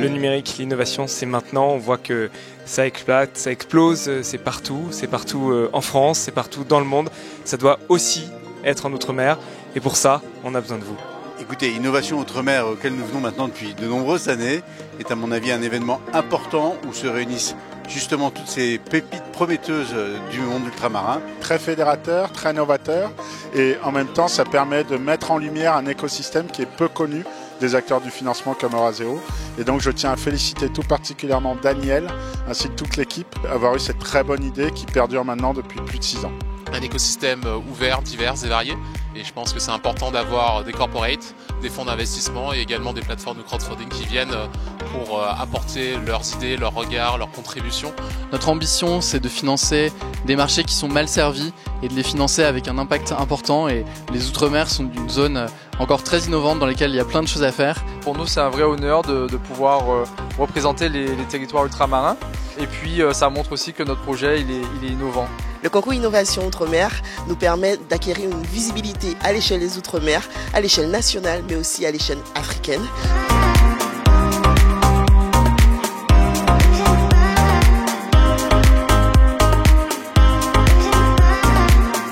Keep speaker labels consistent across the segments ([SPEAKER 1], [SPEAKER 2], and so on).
[SPEAKER 1] Le numérique, l'innovation, c'est maintenant. On voit que ça éclate, ça explose, c'est partout en France, c'est partout dans le monde. Ça doit aussi être en Outre-mer et pour ça, on a besoin de vous.
[SPEAKER 2] Écoutez, Innovation Outre-mer, auquel nous venons maintenant depuis de nombreuses années, est à mon avis un événement important où se réunissent justement toutes ces pépites prometteuses du monde ultramarin.
[SPEAKER 3] Très fédérateur, très novateur et en même temps ça permet de mettre en lumière un écosystème qui est peu connu des acteurs du financement comme Eurazeo. Et donc je tiens à féliciter tout particulièrement Daniel ainsi que toute l'équipe d'avoir eu cette très bonne idée qui perdure maintenant depuis plus de 6 ans.
[SPEAKER 4] Un écosystème ouvert, divers et varié. Et je pense que c'est important d'avoir des corporates, des fonds d'investissement et également des plateformes de crowdfunding qui viennent pour apporter leurs idées, leurs regards, leurs contributions.
[SPEAKER 5] Notre ambition, c'est de financer des marchés qui sont mal servis et de les financer avec un impact important. Et les Outre-mer sont une zone encore très innovante dans laquelle il y a plein de choses à faire.
[SPEAKER 6] Pour nous, c'est un vrai honneur de pouvoir représenter les territoires ultramarins. Et puis, ça montre aussi que notre projet, il est innovant.
[SPEAKER 7] Le concours Innovation Outre-mer nous permet d'acquérir une visibilité à l'échelle des Outre-mer, à l'échelle nationale, mais aussi à l'échelle africaine.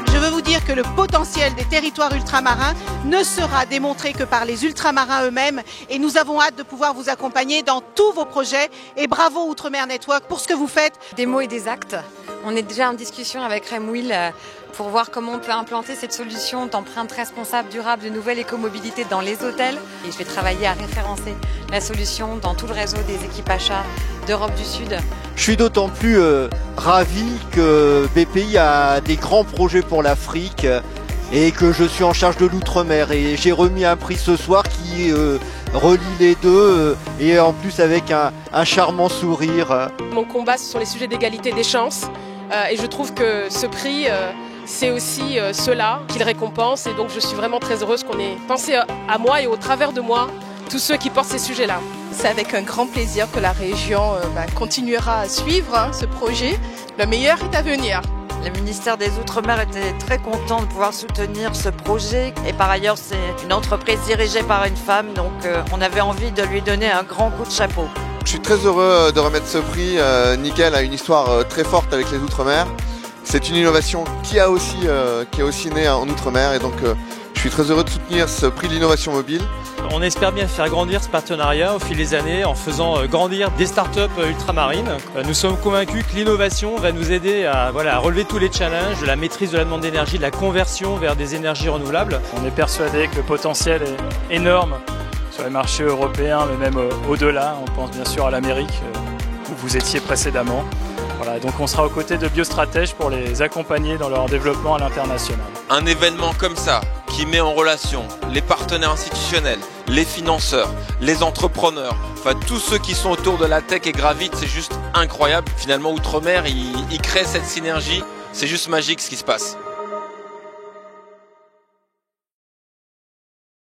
[SPEAKER 8] Je veux vous dire que le potentiel des territoires ultramarins ne sera démontré que par les ultramarins eux-mêmes et nous avons hâte de pouvoir vous accompagner dans tous vos projets et bravo Outre-mer Network pour ce que vous faites.
[SPEAKER 9] Des mots et des actes. On est déjà en discussion avec Remwheel pour voir comment on peut implanter cette solution d'empreinte responsable durable de nouvelle écomobilité dans les hôtels. Et je vais travailler à référencer la solution dans tout le réseau des équipes achats d'Europe du Sud.
[SPEAKER 10] Je suis d'autant plus ravi que BPI a des grands projets pour l'Afrique et que je suis en charge de l'Outre-mer. Et j'ai remis un prix ce soir qui relie les deux et en plus avec un charmant sourire.
[SPEAKER 11] Mon combat, ce sont les sujets d'égalité des chances. Et je trouve que ce prix, c'est aussi cela qu'il récompense. Et donc je suis vraiment très heureuse qu'on ait pensé à moi et au travers de moi, tous ceux qui portent ces sujets-là.
[SPEAKER 12] C'est avec un grand plaisir que la région continuera à suivre ce projet. Le meilleur est à venir.
[SPEAKER 9] Le ministère des Outre-mer était très content de pouvoir soutenir ce projet. Et par ailleurs, c'est une entreprise dirigée par une femme, donc on avait envie de lui donner un grand coup de chapeau.
[SPEAKER 13] Je suis très heureux de remettre ce prix. Nickel a une histoire très forte avec les Outre-mer. C'est une innovation qui a aussi né en Outre-mer et donc je suis très heureux de soutenir ce prix de l'innovation mobile.
[SPEAKER 1] On espère bien faire grandir ce partenariat au fil des années en faisant grandir des startups ultramarines. Nous sommes convaincus que l'innovation va nous aider à relever tous les challenges de la maîtrise de la demande d'énergie, de la conversion vers des énergies renouvelables.
[SPEAKER 14] On est persuadé que le potentiel est énorme sur les marchés européens, mais même au-delà. On pense bien sûr à l'Amérique, où vous étiez précédemment. Voilà, donc on sera aux côtés de biostratèges pour les accompagner dans leur développement à l'international.
[SPEAKER 15] Un événement comme ça, qui met en relation les partenaires institutionnels, les financeurs, les entrepreneurs, enfin tous ceux qui sont autour de la tech et gravitent, c'est juste incroyable. Finalement, Outre-mer, il crée cette synergie, c'est juste magique ce qui se passe.